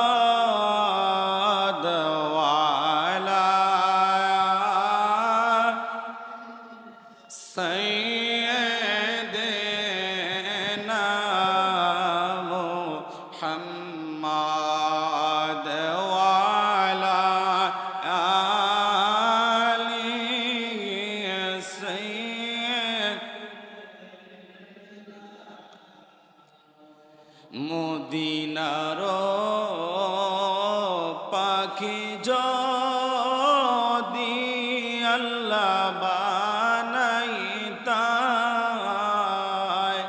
মোহাম্মদ ওয়ালা সাইয়্যিদিনা মুহাম্মদ ওয়ালা আলি সাইয়্যিদ মদিনার পাখি যদি আল্লাহ বানাইতায়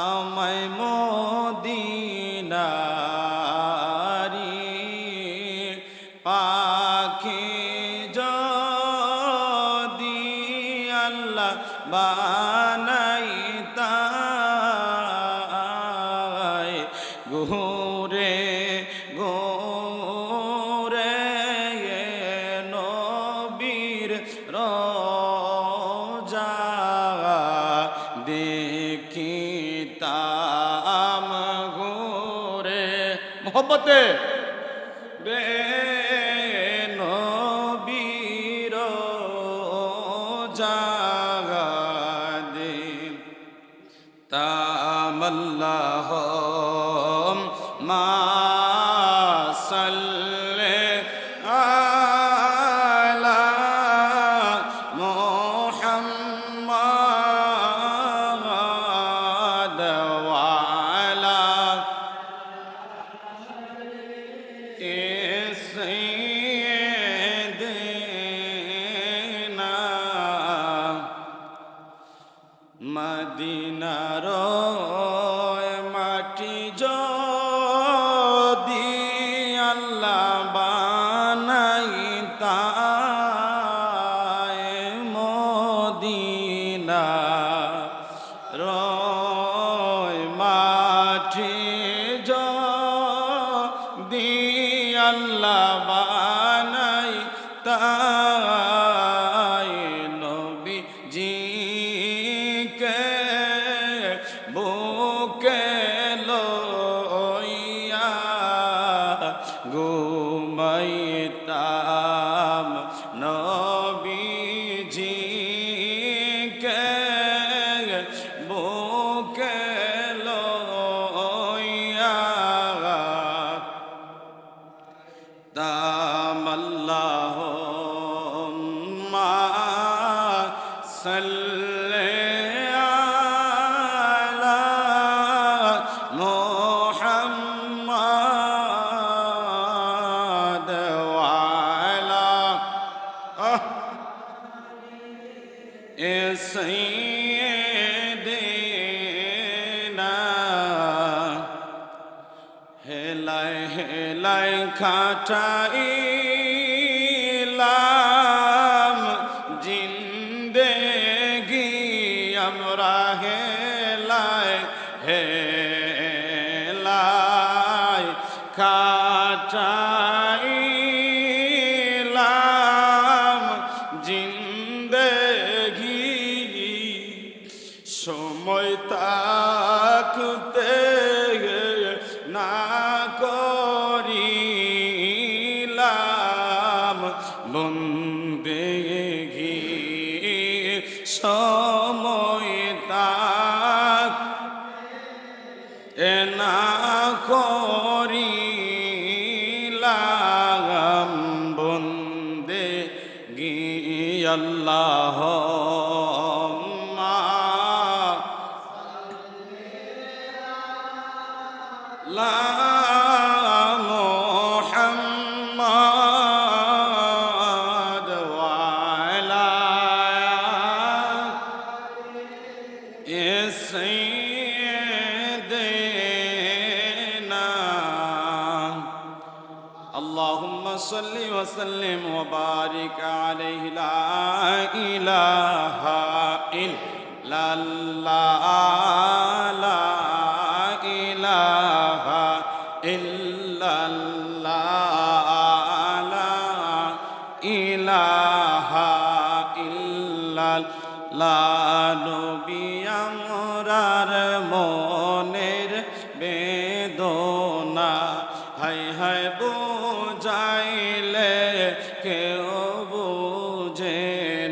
আমায় মদিনারি পাখি যদি আল্লাহ বানাইতায় গোরে গোরে নবীর রোজা দেখিতাম গোরে মোহব্বতে রে নবীর রোজা তামাল্লাহুম্মা সাল্লি আলা মুহাম্মাদ ওয়া আলা সাইয়্যিদিনা মদিনার মাটি যদি আল্লাহ বানাইতায় মদিনার মাটি যদি আল্লাহ বানাইতায় নবীজিকে বুকে লইয়া ঘুমাইতাম নবীজিকে বুকে লইয়া তামাল্লাহুম্মা সাল্লি আলা মুহাম্মদ ওয়া আলা সাইয়্যিদিনা হেলায় হেলায় খাটাইলাম জিন্দেগি আমরা হেলায় হেলায় খাটাইলাম জিন্দেগি সময় তাকতে না করিলাম বন্দেগি সময় তাক না করিলাম বন্দেগি আল্লাহুম্মা লা মুহাম্মদ ওয়া আলা সাইয়্যিদিনা আল্লাহুম্মা সাল্লি ওয়া সাল্লিম ওয়া বারিক আলাইহি লা ইলাহা ইল্লাল্লাহ লা ইলাহা ইল্লাল্লাহ লা ইলাহা ইল্লাল্লাহ নবী আমরার মনের বেদনা, হায় হায় বুঝাইলে কেউ বুঝে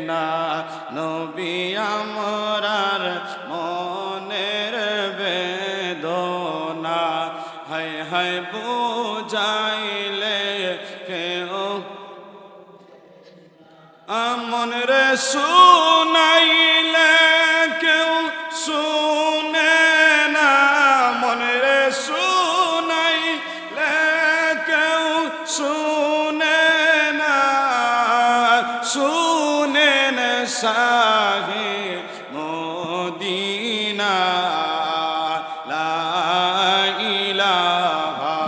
না, নবী আমরার মনের বেদনা, হায় হায় বুঝাইলে কেউ আমন রে শুনাইলে কেউ শুনে না, মনে রে শুনাইলে কেউ শুনে না, শুনেন শাহে মদিনা, লা ইলাহা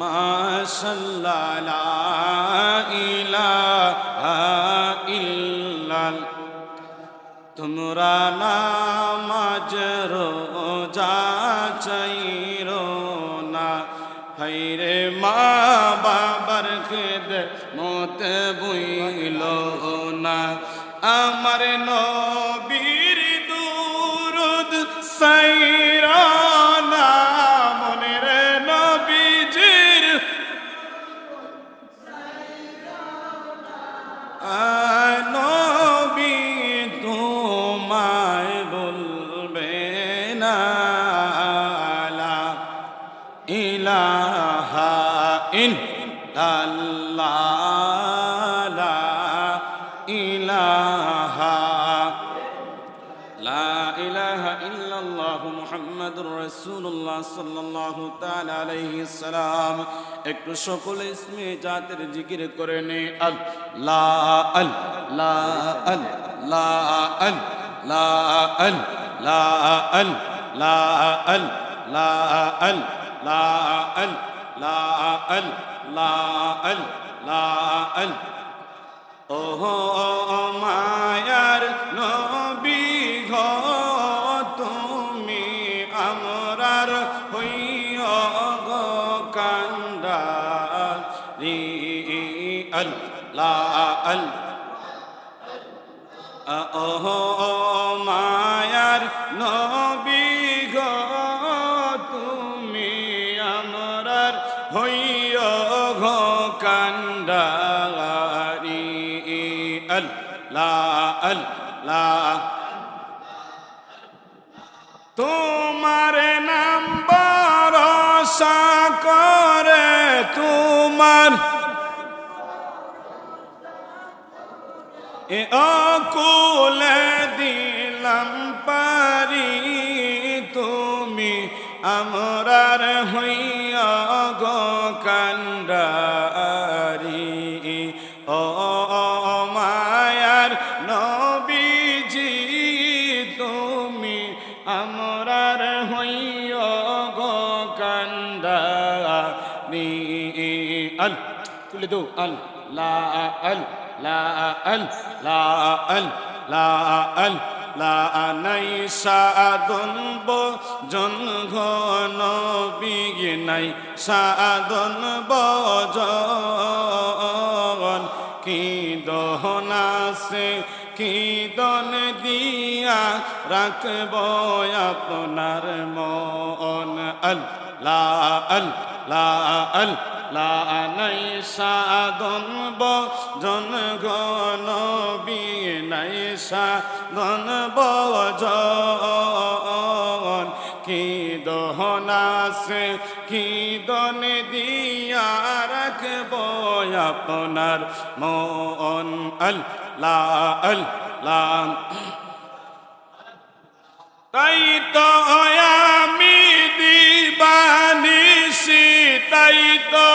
মাশাল্লাহ, লা ইলাহা ইল্লাল। তোমরা নামাজ রোজা চাইরো না, হায়রে মা বাবার খেদমত বুইল না, আমার নবীর দুরুদ সাইরা না, মনের নবীজির নবী তোমায় বলবে না, লা ইলাহা ইল্লাল্লাহ, লা ইলাহা, লা ইলাহা ইল্লাল্লাহু মুহাম্মাদুর রাসূলুল্লাহ সাল্লাল্লাহু তাআলা আলাইহি সাল্লাম। একটু সকলে ইসমে জাতের জিকির করে নে, আল্লাহ আল্লাহ আল্লাহ আল্লাহ আল্লাহ আল্লাহ আল্লাহ আল্লাহ আল্লাহ আল্লাহ। ওহো মায়ার নবী গো তুমি আমরার হইও গো কান্ডারি, আল্লাহ আল্লাহ। ওহো মায়ার নবী গো তুমি আমরার হইও গো কান্ডারি, আল্লাহ আল্লাহ। তোমার নাম ভরসা করে তোমার এ অকুলে দিলাম পারি, তুমি আমরার হইয়া গো কান্ডারি, ও মায়ার নবীজি তুমি আমরার হইয়া গো কান্ডারি, আল তুলে দো আল্লাহ আল্লাহ আল্লাহ আল্লাহ আল্লাহ। নাই সাধন বজন নবী নাই সাধন বজন, কি দহনাসে কি দন দিয়া রাখব আপনার মন, আল্লাহ আল্লাহ আল্লাহ। নাই সাধন বজন নবী নাই সাধন বজন, কি দহনাসে কি দন দিয়া রাখব আপনার মন, আল্লাহ আল্লাহ। তাই তো আমি দিবানিশি, তাই তো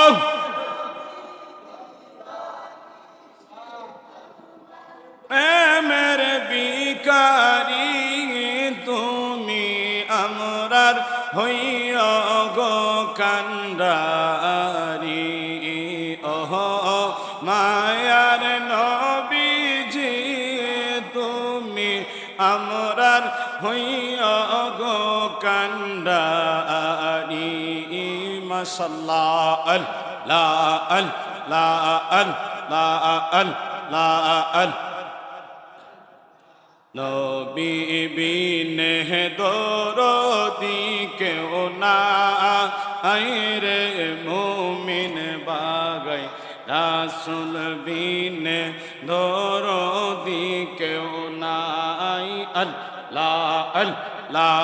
প্রেমের বিকারি, তুমি আমরার হইয়া গো কান্ডারি, ওহ মায়ার নবীজি তুমি আমরার হইয়া গো কান্ডারি, মাশাআল্লাহ আল্লাহ আল্লাহ আল্লাহ আল্লাহ। নবী বিনে দরদ কেউ না রে মুমিন বাগাই রাসূল বিনে দরদি কেউ নাই আল্লাহ আল্লাহ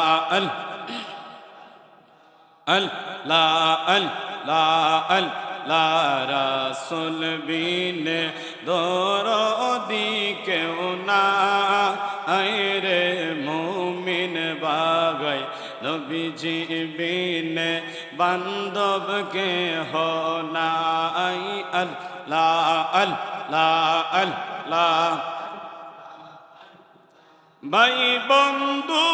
আল্লাহ আল্লাহ আল্লাহ রাসূল বিনে দরদি কেউ না রে মুমিন বাগাই নবীজি বিনে বান্ধব কে হো নাই আল্লাহ আল্লাহ আল্লাহ ভাই বন্ধু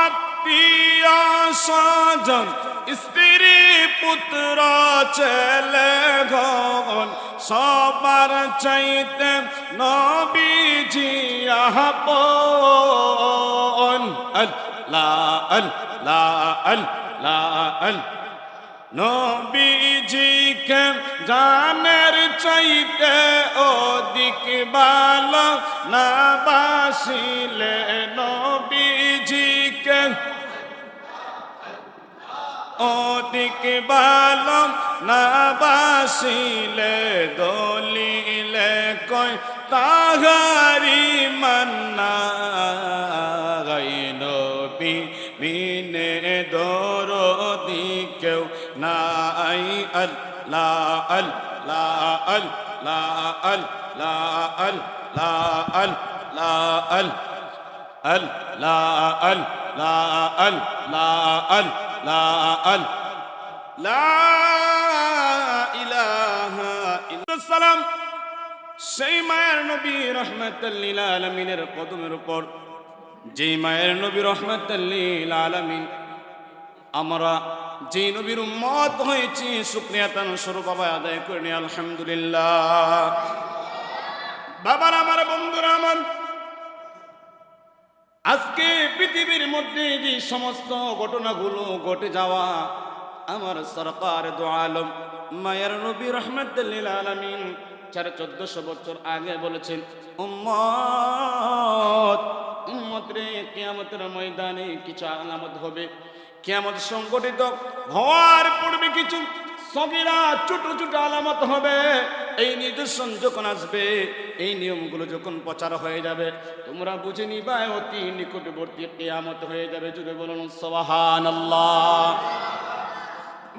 আত্মীয় স্বজন স্ত্রী পুত্র ছেলে ঘন সবার চাইতে নবীজি আপন আল্লাহ আল্লাহ আল্লাহ নবীজিকে জানের চাইতে অধিক ভালো না বাসিলে নবীজিকে অধিক ভালো না বাসিলে দলিলে কই তাহারি মান্না গাই নবী বিনে দরদি কেউ নাই আল্লাহ আল্লাহ আল্লাহ আল্লাহ আল্লাহ আল্লাহ আল্লাহ আল্লাহ আল্লাহ আল্লাহ লা ইলাহা ইল্লাল্লাহ সেই মায়ের নবী রাহমাতাল লিল আলামিনের কদমের উপর যেই মায়ের নবী রাহমাতাল লিল আলামিন আমরা যে নবীর উম্মত হয়েছি শুকরিয়া তান স্বরূপ আদায় করে নি আলহামদুলিল্লাহ। বাবার আমার বন্ধুরা আমার আজকে পৃথিবীর মধ্যে যে সমস্ত ঘটনাগুলো ঘটে যাওয়া আমার সরকার দো আলম মায়ের নবী রাহমাতুল লিল আলামিন 1400 বছর আগে বলেছেন উম্মত উম্মত রে কিয়ামতের ময়দানে কিছু আলামত হবে, কিয়ামত সংগঠিত হওয়ার পূর্বে কিছু সগীরা ছোট ছোট আলামত হবে। এই নিদর্শন যখন আসবে, এই নিয়মগুলো যখন প্রচার হয়ে যাবে, তোমরা বুঝে নিবা অতি নিকটবর্তী কিয়ামত হয়ে যাবে। জুড়ে বলুন সুবহানাল্লাহ।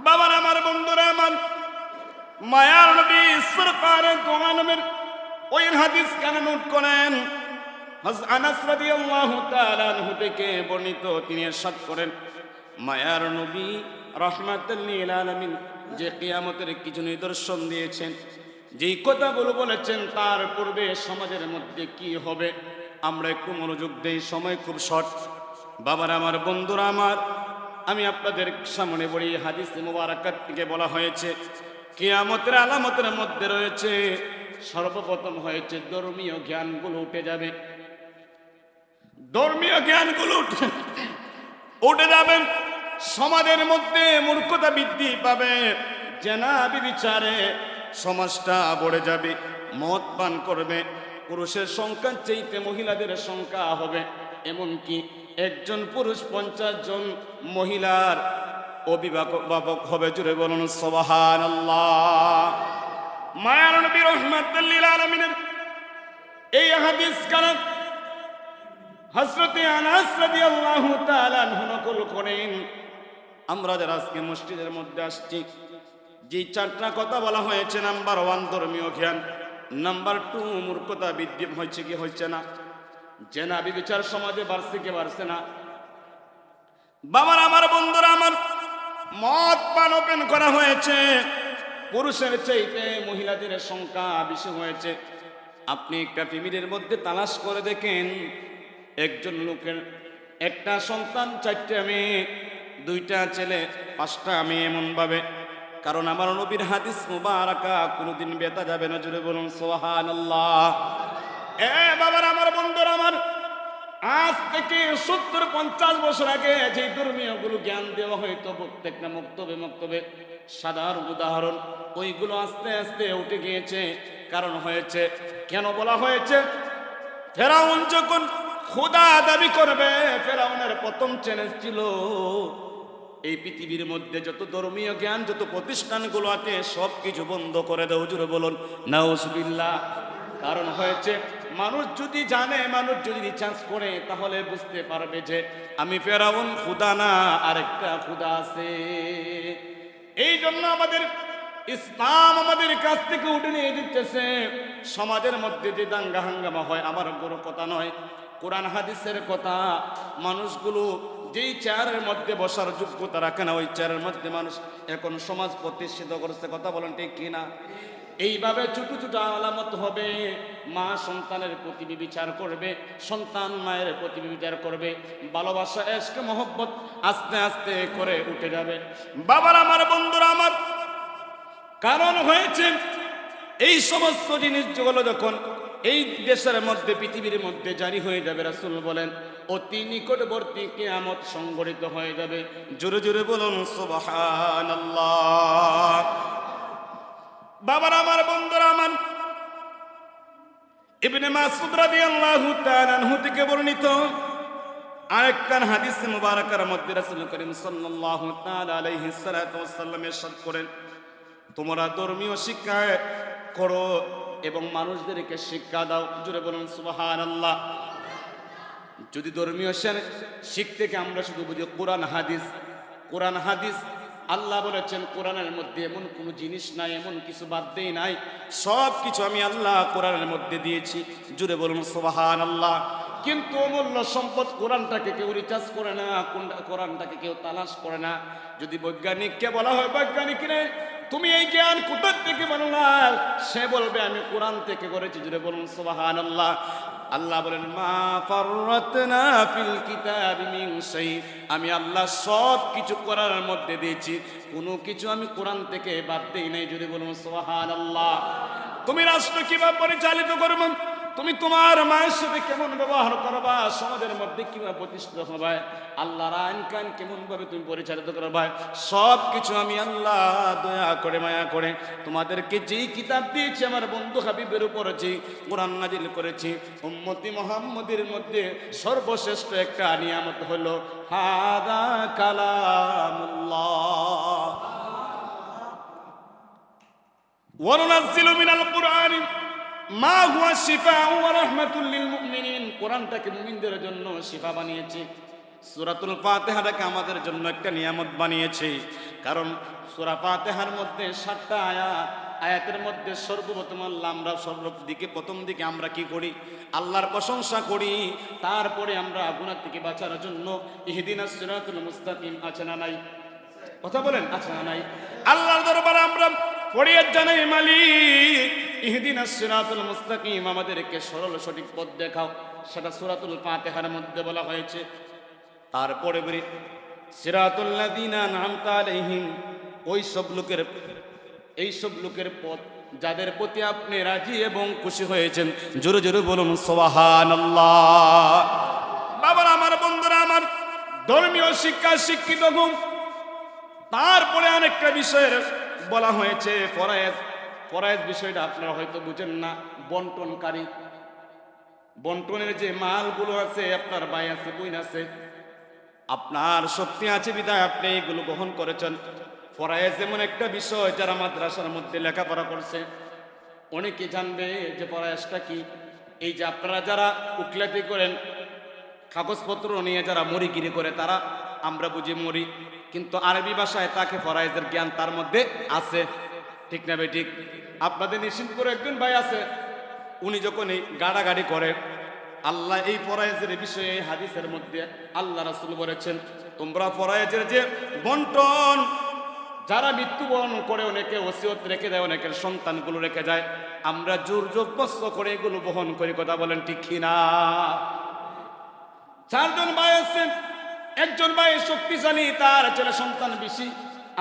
বাবার আমার বন্ধুরা আমার মায়ার নবী সরকারে দো আলমের ওই হাদিস কেন নোট করেন? হযরত আনাস রাদিয়াল্লাহু তাআলা আনহু থেকে বর্ণিত, তিনি ইরশাদ করেন মায়ার নবী রাহমাতুল লিল আলামিন যে কিয়ামতের কিছু নিদর্শন দিয়েছেন, যেই কথাগুলো বলেছেন তার পূর্বে সমাজের মধ্যে কি হবে আমরা একটু মনোযোগ দেই, সময় খুব শর্ট। বাবার আমার বন্ধুরা আমার আমি আপনাদের সামনে বলি হাদিস মুবারাকাত থেকে বলা হয়েছে কিয়ামতের আলামতের মধ্যে রয়েছে সর্বপ্রথম হয়েছে ধর্মীয় জ্ঞানগুলো উঠে যাবে। ধর্মীয় জ্ঞানগুলো উঠে যাবে, সমাজের মধ্যে মূর্খতা বৃদ্ধি পাবে, জেনা ব্যভিচারে সমাজটা ভরে যাবে, মদ পান করবে, পুরুষের সংখ্যার চাইতে মহিলাদের সংখ্যা হবে, এমনকি একজন পুরুষ 50 জন মহিলার অভিভাবক হবে। জুড়ে বলুন সুবহানাল্লাহ। মায়ার নবী রাহমাতুল লিল আলামিনের এই হাদিস কালাম হযরত আনাস রাদিয়াল্লাহু তাআলা আনহু নকল করেন। আমরা যারা আজকে মসজিদের মধ্যে আসছি, যে 4টা কথা বলা হয়েছে, নাম্বার 1 ধর্মীয় জ্ঞান, নাম্বার 2 মূর্খতা বৃদ্ধি হয়েছে কি হচ্ছে না, জেনা ব্যভিচার সমাজে বাড়ছে কি বাড়ছে না। বাবার আমার বন্ধুরা আমার মদ পান ওপেন করা হয়েছে, পুরুষের চাইতে মহিলাদের সংখ্যা বেশি হয়েছে। আপনি একটা ফ্যামিলির মধ্যে তালাশ করে দেখেন, একজন লোকের একটা সন্তান, 4টা মেয়ে, 2টা ছেলে, 5টা মেয়ে, এমন ভাবে। কারণ আমার নবীর হাদিস মুবারাকা কোনোদিন বেতা যাবে না। জুড়ে বলুন সুবহানাল্লাহ। বাবার আমার বন্ধুরা আমার আজ থেকে 70-50 বছর আগে যে ধর্মীয় গুলো জ্ঞান দেওয়া হয়তো প্রত্যেকটা মক্তবে সাধারণ উদাহরণ, ওইগুলো আস্তে আস্তে উঠে গিয়েছে। কারণ হয়েছে, কেন বলা হয়েছে, ফেরাউন যখন খোদা দাবি করবে। ফেরাউনের প্রথম চ্যালেঞ্জ ছিল এই পৃথিবীর মধ্যে যত ধর্মীয় জ্ঞান, যত প্রতিষ্ঠানগুলো আছে সব কিছু বন্ধ করে দাও। জুড়ে বলুন নাউজুবিল্লাহ। কারণ হয়েছে, মানুষ যদি জানে, মানুষ যদি রিচার্জ করে, তাহলে বুঝতে পারবে যে আমি ফেরাউন খোদা না, আরেকটা খোদা আছে। এই জন্য আমাদের ইসলাম আমাদের কাছ থেকে উঠে নিয়ে দিতেছে। সমাজের মধ্যে যে দাঙ্গা হাঙ্গামা হয়, আমার কোনো কথা নয়, কোরআন হাদিসের কথা। মানুষগুলো যেই চেয়ারের মধ্যে বসার যোগ্যতা রাখে না, ওই চেয়ারের মধ্যে মানুষ এখন সমাজ প্রতিষ্ঠিত করছে। কথা বলেন ঠিক কিনা? এইভাবে ছোট ছোট আলামত হবে। মা সন্তানের প্রতি বিচার করবে, সন্তান মায়ের প্রতি বিচার করবে, ভালোবাসা এশক মহব্বত আস্তে আস্তে করে উঠে যাবে। বাবার আমার, বন্ধুরা আমার, কারণ হয়েছে এই সমস্ত জিনিসগুলো যখন এই দেশের মধ্যে, পৃথিবীর মধ্যে জারি হয়ে যাবে, রাসূল বলেন অতি নিকটবর্তী কিয়ামত সংঘটিত হয়ে যাবে। জোরে জোরে বলুন সুবহানাল্লাহ। বাবার আমার, বন্ধুরা আমার, ইবনে মাসউদ রাদিয়াল্লাহু তাআলা আনহু থেকে বর্ণিত আরেকখান হাদিস মুবারাকার মধ্যে রাসূল করিম সাল্লাল্লাহু তাআলা আলাইহি সাল্লাতু ওয়াসাল্লাম ইরশাদ করেন, তোমরা ধর্মীয় শিক্ষা করো এবং মানুষদেরকে শিক্ষা দাও। জোরে বলুন সুবহানাল্লাহ। যদি ধর্মীয় শিখ থেকে আমরা শুধু বুঝি কোরআন হাদিস, কোরআন হাদিস, আল্লাহ বলেছেন কোরআনের মধ্যে এমন কোনো জিনিস নাই, এমন কিছু বাদ দেই নাই, সব কিছু আমি আল্লাহ কোরআনের মধ্যে দিয়েছি। জুড়ে বলুন সুবহানাল্লাহ। কিন্তু অমূল্য সম্পদ কোরআনটাকে কেউ রিচার্জ করে না, কোরআনটাকে কেউ তালাশ করে না। যদি বৈজ্ঞানিককে বলা হয়, বৈজ্ঞানিক রে তুমি এই জ্ঞান কোথা থেকে বানালা, সে বলবে আমি কোরআন থেকে করেছি। জুড়ে বলুন সুবহানাল্লাহ। আল্লাহ বলেন মা ফাররাতনা ফিল কিতাবি মিন শাই, আমি আল্লাহ সব কিছু কোরআনের মধ্যে দিয়েছি, কোনো কিছু আমি কোরআন থেকে বাদ দেই নাই। যদি বলুন সুবহানাল্লাহ। তুমি রাষ্ট্র কিভাবে পরিচালিত করবে, তুমি তোমার মায়ের সাথে কেমন ব্যবহার করবা, সমাজের মধ্যে কিভাবে প্রতিষ্ঠিত হবে, আল্লাহর আইন কান কেমন ভাবে তুমি পরিচালিত করবা, সব কিছু আমি আল্লাহ দয়া করে মায়া করে তোমাদেরকে যেই কিতাব দিয়েছি আমার বন্ধু হাবিবের উপর যে কোরআন নাজিল করেছি, উম্মতি মুহাম্মদের মধ্যে সর্বশ্রেষ্ঠ একটা নিয়ামত হলো হাদা কালামুল্লাহ ওয়া নুনাজ্জিলু মিনাল কুরআনি মা হুয়া শিফাউ ওয়া রাহমাতুল লিল মুমিনিন। কোরআনটাকে মুমিনদের জন্য শিফা বানিয়েছে। সূরাতুল ফাতিহাটাকে আমাদের জন্য একটা নিয়ামত বানিয়েছে। কারণ সূরা ফাতিহার মধ্যে 7টা আয়াত, আয়াতের মধ্যে সর্বপ্রথম আল্লাহ, আমরা সর্বদিকে প্রথম দিকে আমরা কি করি, আল্লাহর প্রশংসা করি। তারপরে আমরা গুনাহ থেকে বাঁচার জন্য ইহদিনাস সিরাতুল মুস্তাকিম আছে না নাই? কথা বলেন, আছে না নাই? আল্লাহর দরবারে আমরা ফরিয়াদ জানাই, মালিক ইহদিনাস সিরাতুল মুস্তাকিম, আমাদেরকে সরল সঠিক পথ দেখাও। সেটা সূরাতুল ফাতিহার মধ্যে বলা হয়েছে। তারপরে বলি সিরাতুল লাযিনা আনআমতা আলাইহিম, ওই সব লোকের, এই সব লোকের পথ যাদের প্রতি আপনি রাজি এবং খুশি হয়েছেন। জোরে জোরে বলুন সুবহানাল্লাহ। বাবার আমার, বন্ধুরা আমার, ধর্মীয় শিক্ষা শিক্ষিত হোক। তারপরে আরেকটা বিষয়ের বলা হয়েছে ফরায়েজ। ফরায়েজ বিষয়টা আপনারা হয়তো বুঝেন না। বন্টনকারী, বন্টনের যে মালগুলো আছে, আপনার ভাই আছে, বোন আছে, আপনার শক্তি আছে বিধায় আপনি এগুলো গ্রহণ করেছেন। ফরায়েজ এমন একটা বিষয়, যারা মাদ্রাসার মধ্যে লেখাপড়া করছে অনেকে জানবে যে ফরায়েজটা কি। এই যে আপনারা যারা উকিলাতি করেন, কাগজপত্র নিয়ে যারা মরিগিরি করে, তারা আমরা বুঝি মরি, কিন্তু আরবি ভাষায় তাকে ফরায়েজের জ্ঞান তার মধ্যে আছে। ঠিক না ভাই? ঠিক। আপনাদের নিশ্চিন্তপুরে একজন ভাই আছে, উনি যখন এই গাড়াগাড়ি করে, আল্লাহ এই ফরায়েজের বিষয়ে হাদিসের মধ্যে আল্লাহ রাসূল বলেছেন, তোমরা ফরায়েজের যে বন্টন, যারা মৃত্যুবরণ করে, অনেকে ওসিয়ত রেখে দেয়, অনেকের সন্তানগুলো রেখে যায়, আমরা জোর জবরদস্ত করে এগুলো বহন করি। কথা বলেন ঠিক কিনা? 4 জন ভাই আছেন, একজন ভাই শক্তিশালী, তার ছেলে সন্তান বেশি,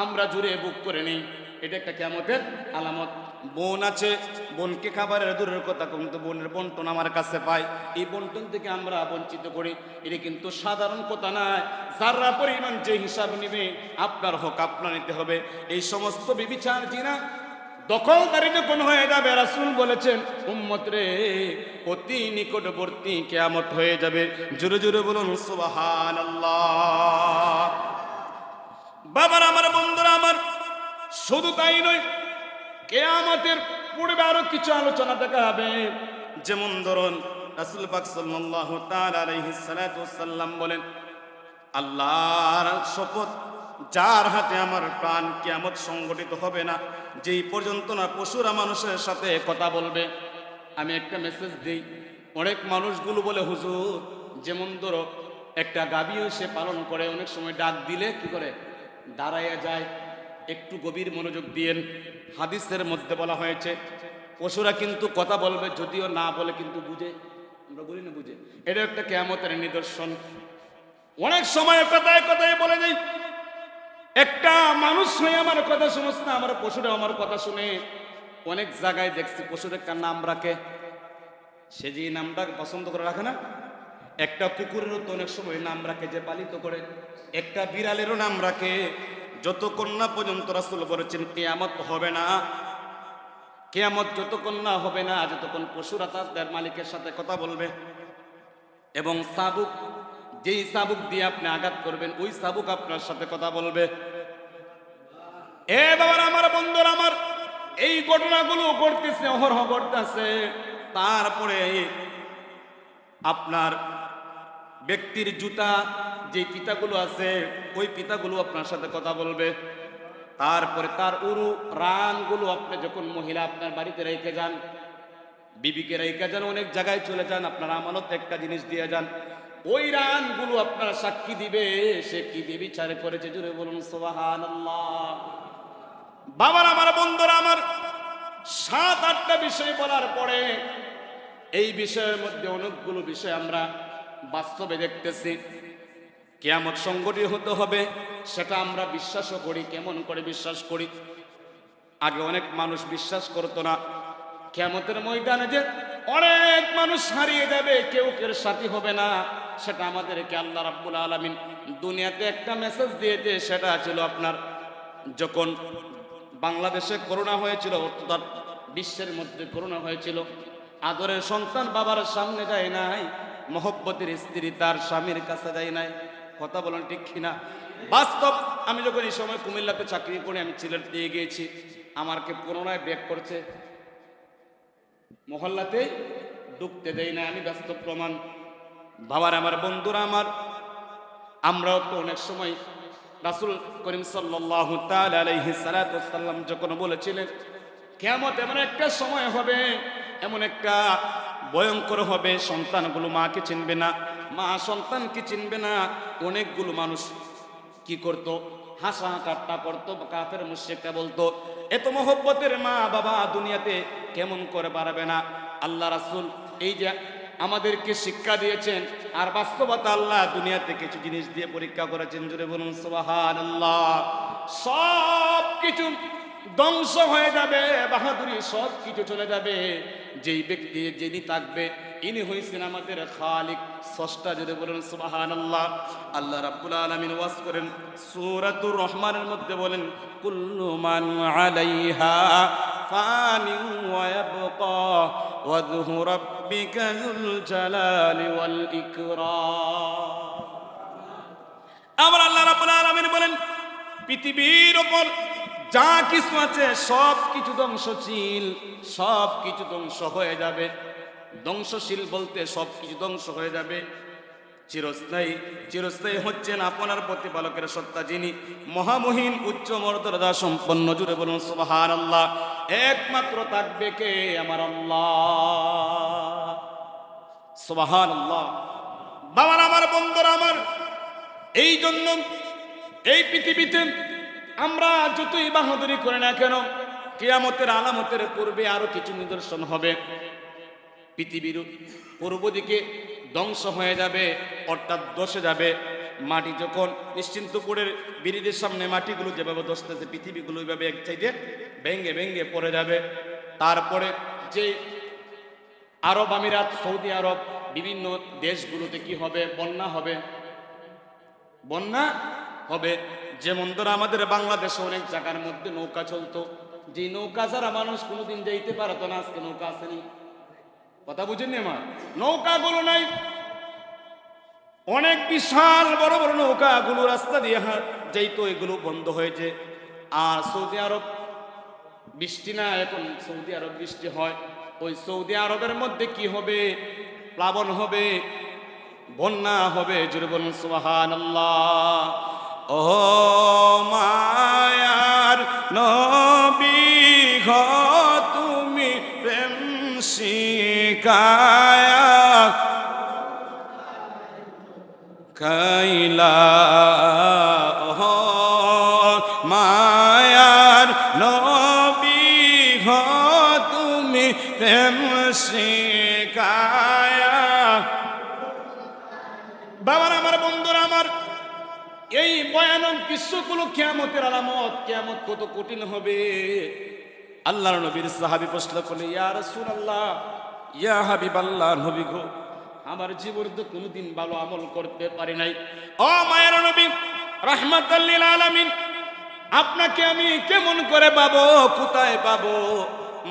আমরা জুড়ে বুক করে নেই। এটা একটা কিয়ামতের আলামত। বোন আছে, বোনকে খাবারের দূরের কথা, কিন্তু বোনের বন্টন আমার কাছে পাই, এই বন্টন থেকে আমরা বঞ্চিত করি। এটা কিন্তু সাধারণ কথা নয়। যারা পরিমাণ যে হিসাব নিবে, আপনার হক আপনার নিতে হবে। এই সমস্ত বিবিচার জিনা দখলদারি যখন হয়ে যাবে, রাসূল বলেছেন উম্মত রে অতি নিকটবর্তী কিয়ামত হয়ে যাবে। জোরে জোরে বলুন সুবহানাল্লাহ। বাবার আমার, বন্ধুরা আমার, শুধু তাই নয়, কিয়ামতের পূর্বে আরো কিছু আলোচনা দেখা হবে। যেমন ধরুন রাসূল পাক সাল্লাল্লাহু তাআলা আলাইহিস সালাতু ওয়াসসালাম বলেন, আল্লাহর শপথ, যার হাতে আমার প্রাণ, কিয়ামত সংগঠিত হবে না যেই পর্যন্ত না পশুরা মানুষের সাথে কথা বলবে। আমি একটা মেসেজ দিই, অনেক মানুষগুলো বলে হুজুর, যেমন ধরো একটা গাভীও সে পালন করে, অনেক সময় ডাক দিলে কি করে দাঁড়াইয়া যায়। একটু গভীর মনোযোগ দিয়েন, হাদিসের মধ্যে বলা হয়েছে পশুরা কিন্তু কথা বলবে, যদিও না বলে কিন্তু বুঝে, আমরা বলি না বুঝে। এটা একটা কিয়ামতের নিদর্শন। অনেক সময় কথায় কথায় বলে যাই, একটা মানুষ হয়ে আমার কথা শুনছ না, আমার পশুরা আমার কথা শুনে। অনেক জায়গায় দেখছি পশুর একটা নাম রাখে, সে যে নামটা পছন্দ করে রাখে না। একটা কুকুরেরও তো অনেক সময় নাম রাখে যে পালিত করে, একটা বিড়ালেরও নাম রাখে। যতক্ষণ না পর্যন্ত রাসূল বলেছেন কিয়ামত হবে না, কিয়ামত যতক্ষণ না হবে না, যতক্ষণ পশুরা তাদের মালিকের সাথে কথা বলবে। এবং চাবুক, যেই চাবুক দিয়ে আপনি আঘাত করবেন ওই চাবুক আপনার সাথে কথা বলবে। এ বাবার আমার, বন্ধুরা আমার, এই ঘটনাগুলো ঘটতেছে, অহরহ ঘটতেছে। তারপরে আপনার ব্যক্তির জুতা, যে ফিতাগুলো আছে ওই ফিতাগুলো আপনার সাথে কথা বলবে। তারপরে তার উরু রানগুলো, আপনি যখন মহিলা আপনার বাড়িতে রেখে যান, বিবিকে রেখে যান, অনেক জায়গায় চলে যান, আপনার আমানত একটা জিনিস দিয়ে যান, ওই রানগুলো আপনার সাক্ষী দিবে সে কি ব্যভিচার করেছে। জুড়ে বলুন সুবহানাল্লাহ। বাবার আমার, বন্ধুরা আমার, 7-8টা বিষয় বলার পরে এই বিষয়ের মধ্যে অনেকগুলো বিষয় আমরা বাস্তবে দেখতেছি। কিয়ামত সংগঠিত হতে হবে, সেটা আমরা বিশ্বাসও করি। কেমন করে বিশ্বাস করি? আগে অনেক মানুষ বিশ্বাস করতো না কিয়ামতের ময়দানে যে অনেক মানুষ হারিয়ে যাবে, কেউ কেউ সাথী হবে না। সেটা আমাদেরকে আল্লাহ রাব্বুল আলামিন দুনিয়াতে একটা মেসেজ দিয়েছে। সেটা ছিল আপনার যখন বাংলাদেশে করোনা হয়েছিল, অর্থাৎ বিশ্বের মধ্যে করোনা হয়েছিল, আদরের সন্তান বাবার সামনে যায় নাই, মহব্বতের স্ত্রী তার স্বামীর কাছে যায় নাই। কথা বলেন ঠিক কিনা? বাস্তব। আমি যখন এই সময় কুমিল্লাতে চাকরি করে আমি সিলেট দিয়ে গিয়েছি, আমাকে পুনরায় ব্যাক করছে, মহল্লাতে ঢুকতে দেয় না। আমি বাস্তব প্রমাণ। বাবার আমার, বন্ধুরা আমার, আমরাও তো অনেক সময় রাসূল করিম সাল্লাল্লাহু তাআলা আলাইহি সাল্লাতু ওয়াসাল্লাম যখন বলেছিলেন কিয়ামত এমন একটা সময় হবে, এমন একটা ভয়ঙ্কর হবে, সন্তানগুলো মাকে চিনবে না, মা সন্তানকে চিনবে না। অনেকগুলো মানুষ কি করতো? হাসা ঠাট্টা করতো, কাফের মুশরিকরা বলতো এত মহব্বতের মা বাবা দুনিয়াতে কেমন করে পারবে না। আল্লাহ রাসূল এই যে আমাদেরকে শিক্ষা দিয়েছেন, আর বাস্তবতা আল্লাহ দুনিয়াতে কিছু জিনিস দিয়ে পরীক্ষা করেছেন। জুড়ে বলুন সুবহানাল্লাহ। সব কিছু ধ্বংস হয়ে যাবে, বাহাদুরি সব কিছু চলে যাবে। যেই ব্যক্তি যিনি থাকবে ইনি হইছেন আমাদের খালিক, স্রষ্টা। যদি বলেন সুবহানাল্লাহ। আল্লাহ রাব্বুল আলামিন ওয়াজ করেন সূরাতুর রহমানের মধ্যে বলেন কুল্লু মান আলাইহা ফানি ওয়া ইয়াবকা ওয়াজহু রাব্বিকা যুল জালালি ওয়াল ইকরাম। আমার আল্লাহ রাব্বুল আলামিন বলেন পৃথিবীর উপর যা কিছু আছে সব কিছু ধ্বংসশীল, সব কিছু ধ্বংস হয়ে যাবে। ধ্বংসশীল বলতে সব কিছু ধ্বংস হয়ে যাবে। চিরস্থায়ী, চিরস্থায়ী হচ্ছেন আপনার প্রতিপালকের সত্তা, যিনি মহামহিম উচ্চ মর্যাদা সম্পন্ন। জুড়ে বলুন সুবহানাল্লাহ। একমাত্র থাকবে কে? আমার আল্লাহ। সুবহানাল্লাহ। বাবার আমার, বন্ধুরা আমার, এই জন্য এই পৃথিবীতে আমরা যতই বাহাদুরি করে না কেন, কিয়ামতের আলামতের পূর্বে আরো কিছু নিদর্শন হবে। পৃথিবীর পূর্ব দিকে ধ্বংস হয়ে যাবে, অর্থাৎ ধসে যাবে। মাটি যখন নিশ্চিন্তপুরের ব্রিজের সামনে মাটিগুলো যেভাবে ধসতেছে, পৃথিবীগুলো ওইভাবে এক সাইডে ভেঙ্গে ভেঙ্গে পড়ে যাবে। তারপরে যে আরব আমিরাত, সৌদি আরব, বিভিন্ন দেশগুলোতে কি হবে? বন্যা হবে, বন্যা হবে। যেমন ধরো আমাদের বাংলাদেশে অনেক জায়গার মধ্যে নৌকা চলতো, যে নৌকা ছাড়া মানুষ কোনোদিন যাইতে পারতো না, আজকে নৌকা আসেনি। কথা বুঝেননি আমার? নৌকাগুলো নাই, অনেক বিশাল বড় বড় নৌকাগুলো রাস্তা দিয়ে যাইতো, এগুলো বন্ধ হয়েছে। আর সৌদি আরব বৃষ্টি না, এখন সৌদি আরব বৃষ্টি হয়, ওই সৌদি আরবের মধ্যে কি হবে? প্লাবন হবে, বন্যা হবে। জোরে বলুন সুবহানাল্লাহ। ও মায়ার নবী গো, তুমি প্রেম শিখায়া কাইলা, ও মায়ার নবী গো, তুমি প্রেম শিখায়া। বাবার আমার, বন্ধুরা আমার, এই ভয়ানক দৃশ্যগুলো কিয়ামতের আলামত। কিয়ামত কত কঠিন হবে। আল্লাহর নবীর সাহাবী প্রশ্ন করলে, ইয়া রাসূলুল্লাহ, ইয়া হাবিবাল্লাহ, নবী গো, আমার জীবনে তো কোনোদিন ভালো আমল করতে পারি নাই। ও মায়ের নবী রাহমাতাল লিল আলামিন, আপনাকে আমি কেমন করে পাবো, কোথায় পাবো?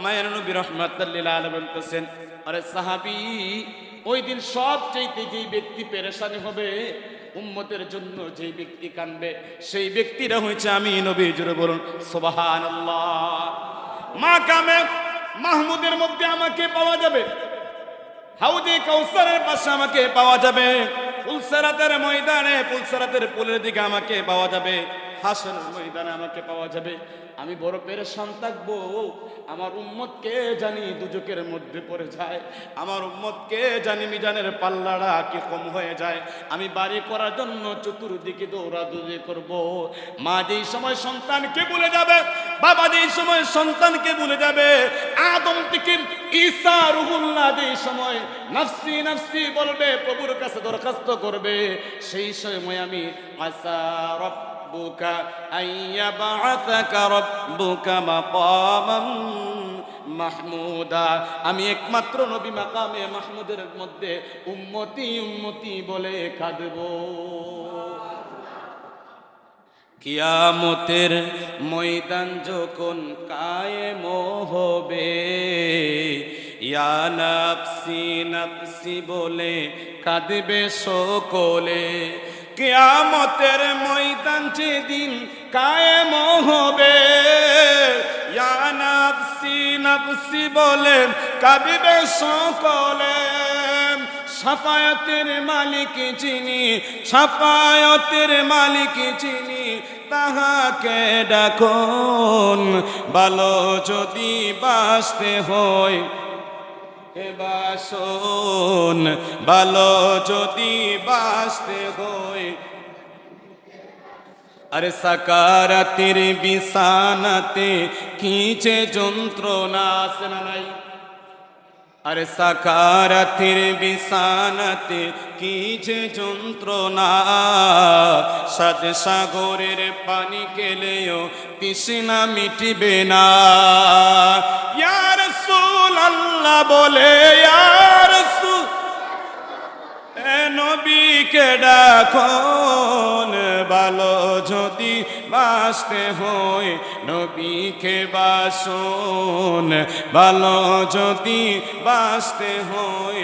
মায়ের নবী রাহমাতাল লিল আলামিন বলতেছেন, আরে সাহাবী, ওই দিন সবচাইতে যেই ব্যক্তি পেরেশানি হবে, উম্মতের জন্য যেই ব্যক্তি কাঁদবে, সেই ব্যক্তিরা হয়েছে আমি নবী। জোরে বলুন সুবহানাল্লাহ। মাকামে মাহমুদের মধ্যে আমাকে পাওয়া যাবে, হাউজে কাউসারের পাশে আমাকে পাওয়া যাবে, পুলসেরাতের ময়দানে, পুলসেরাতের পুলের দিকে আমাকে পাওয়া যাবে, হাসরের ময়দানে আমাকে পাওয়া যাবে। আমি বড় পেরেশান থাকবো। আমার উম্মতকে জানি দুজকের মধ্যে পড়ে যায়, আমার উম্মতকে জানি মিজানের পাল্লাটা কি কম হয়ে যায়। আমি বাড়ি করার জন্য চতুর্দিকে দৌড়াদৌড়ি করব। মা যেই সময় সন্তানকে ভুলে যাবে, বাবা যেই সময় সন্তানকে ভুলে যাবে, আদম থেকে ঈসা রুহুল্লাহ যেই সময় নফসি নফসি বলবে, প্রভুর কাছে দরখাস্ত করবে, সেই সময় আমি আসা রাব্বুকা আইয়াবআসাকা রাব্বুকা মাকামান মাহমুদা, আমি একমাত্র নবী মাকামে মাহমুদের মধ্যে উম্মতি উম্মতি বলে কাঁদব। কিয়ামতের ময়দান যখন কায়েম হবে, ইয়া নাফসি নাফসি বলে কাঁদবে সকলে। কিয়ামতের ময়দান যেদিন কায়েম হবে, ইয়া নাফসি নাফসি বলে কাঁদবে সকলে। সাফায়াতের মালিক যিনি, সাফায়াতের মালিক যিনি, তাহাকে ডাকুন। ভালো যদি বাঁচতে হয় এ বাসন, ভালো যদি বাঁচতে হয়। আরে সাকারাতের বিছানাতে কি যে যন্ত্রণা আছে না নাই? আরে সাকারাতের বিছানাতে কি যে যন্ত্রণা, সাত সাগরের পানি খেলেও তৃষ্ণা মিটবে না। ইয়া রাসূলুল্লাহ বলে, ইয়া রাসূল, এ নবীকে ডাকুন। ভালো যদি বাঁচতে হয় নবীকে বাসুন, ভালো যদি বাঁচতে হয়।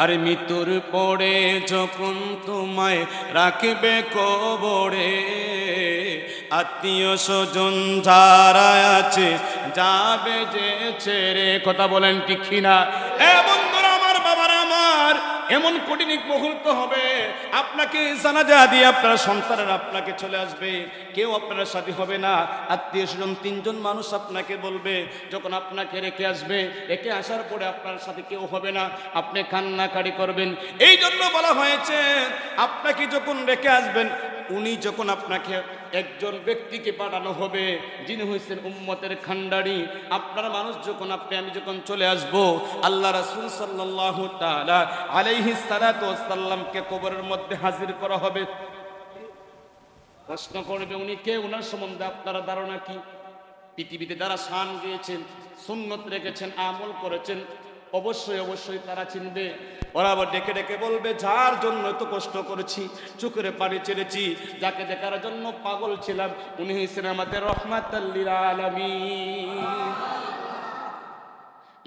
আর মৃত্যুর পরে যখন তোমায় রাখবে কবরে, আত্মীয় স্বজন যারা আছে যাবে যে ছেড়ে। কথা বলেন ঠিক কিনা? এ বন্ধুরা আমার, বাবারা আমার, এমন কঠিন মুহূর্ত হবে, আপনাকে জানাজা দিয়ে আপনার সন্তানেরা আপনাকে চলে আসবে, কেউ আপনার সাথে হবে না। আত্মীয় স্বজন তিনজন মানুষ আপনাকে বলবে, যখন আপনাকে রেখে আসবে, রেখে আসার পরে আপনার সাথে কেউ হবে না, আপনি কান্নাকাটি করবেন। এই জন্য বলা হয়েছে, আপনাকে যখন রেখে আসবেন, উনি যখন আপনাকে একজন ব্যক্তিকে পাঠানো হবে যিনি হয়েছেন উম্মতের খান্ডারি, আপনার মানুষ যখন আমি যখন চলে আসব, আল্লাহ রাসূল সাল্লাল্লাহু তাআলা আলাইহিস সালাতু ওয়াস সালামকে কবরের মধ্যে হাজির করা হবে। প্রশ্ন করবে, উনি কে, ওনার সম্বন্ধে আপনারা ধারণা কি? পৃথিবীতে যারা শান গিয়েছেন, সুন্নত রেখেছেন, আমল করেছেন, অবশ্যই অবশ্যই তারা চিনবে। ওরা আবার ডেকে ডেকে বলবে, যার জন্য এত কষ্ট করেছি, চোখের পানি ছেড়েছি, যাকে দেখার জন্য পাগল ছিলাম, উনি হয়েছেন আমাদের রহমাতাল লিল আলামিন।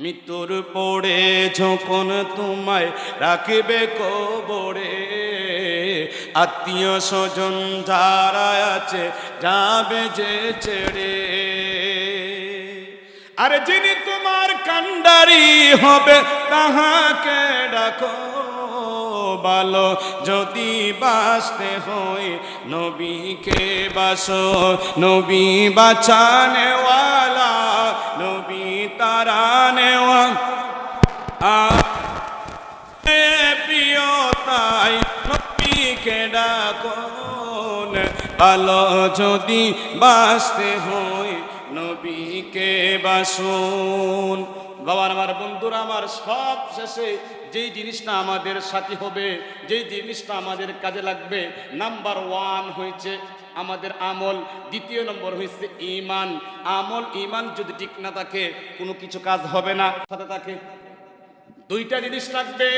মৃত্যুর পরে যখন তোমায় রাখবে কবরে, আত্মীয় স্বজন যারা আছে যাবে যে ছেড়ে। আর যিনি তোমার কান্ডারি হবে তাহাকে ডাকো, ভালো যদি বাঁচতে হয় নবীকে বাসো। নবী বাঁচানেওয়ালা, নবী তারানেওয়ালা, প্রিয় তাই নবীকে ডাকো, ভালো যদি বাঁচতে হয় নবীকে বাসুন। বাবার আমার বন্ধুরা আমার, সব শেষে যেই জিনিসটা আমাদের সাথী হবে, যেই জিনিসটা আমাদের কাজে লাগবে, নাম্বার 1 হয়েছে আমাদের আমল, দ্বিতীয় নম্বর হয়েছে ঈমান। আমল ঈমান যদি ঠিক না থাকে কোনো কিছু কাজ হবে না। সাথে থাকে দুইটা জিনিস লাগবে,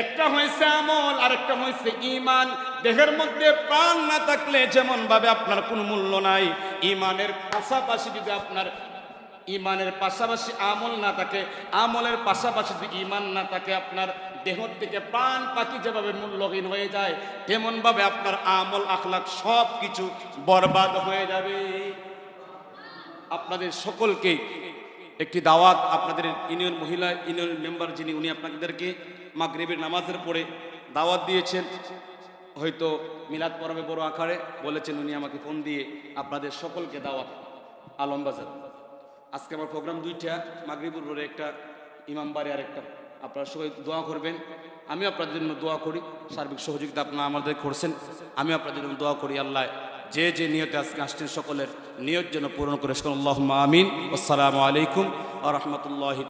একটা হয়েছে আমল আর একটা হয়েছে ঈমান। দেহের মধ্যে প্রাণ না থাকলে যেমন ভাবে আপনার কোনো মূল্য নাই, ঈমানের পাশাপাশি যদি আপনার ঈমানের পাশাপাশি আমল না থাকে, আমলের পাশাপাশি যদি ঈমান না থাকে, আপনার দেহ থেকে প্রাণ পাখি যেভাবে মূল্যহীন হয়ে যায়, তেমন ভাবে আপনার আমল আখলাক সব কিছু বরবাদ হয়ে যাবে। আপনাদের সকলকে একটি দাওয়াত, আপনাদের ইউনিয়ন মহিলা ইউনিয়ন মেম্বার যিনি, উনি আপনাদেরকে মাগরিবের নামাজের পরে দাওয়াত দিয়েছেন। হয়তো মিলাদ পরবে বড় আকারে বলেছেন, উনি আমাকে ফোন দিয়ে আপনাদের সকলকে দাওয়াত আলমবাজার। আজকে আমার প্রোগ্রাম দুইটা, মাগরিবের পরে একটা, ইমামবাড়ি আর একটা। আপনারা সবাই দোয়া করবেন, আমি আপনাদের জন্য দোয়া করি। সার্বিক সহযোগিতা আপনারা আমাদের করছেন, আমি আপনাদের জন্য দোয়া করি। আল্লাহ যে যে নিয়তে আজকে আসছেন সকলের নিয়ত যেন পূরণ করে। আল্লাহুম্মা আমিন। আসসালামু আলাইকুম ওয়া রাহমাতুল্লাহি।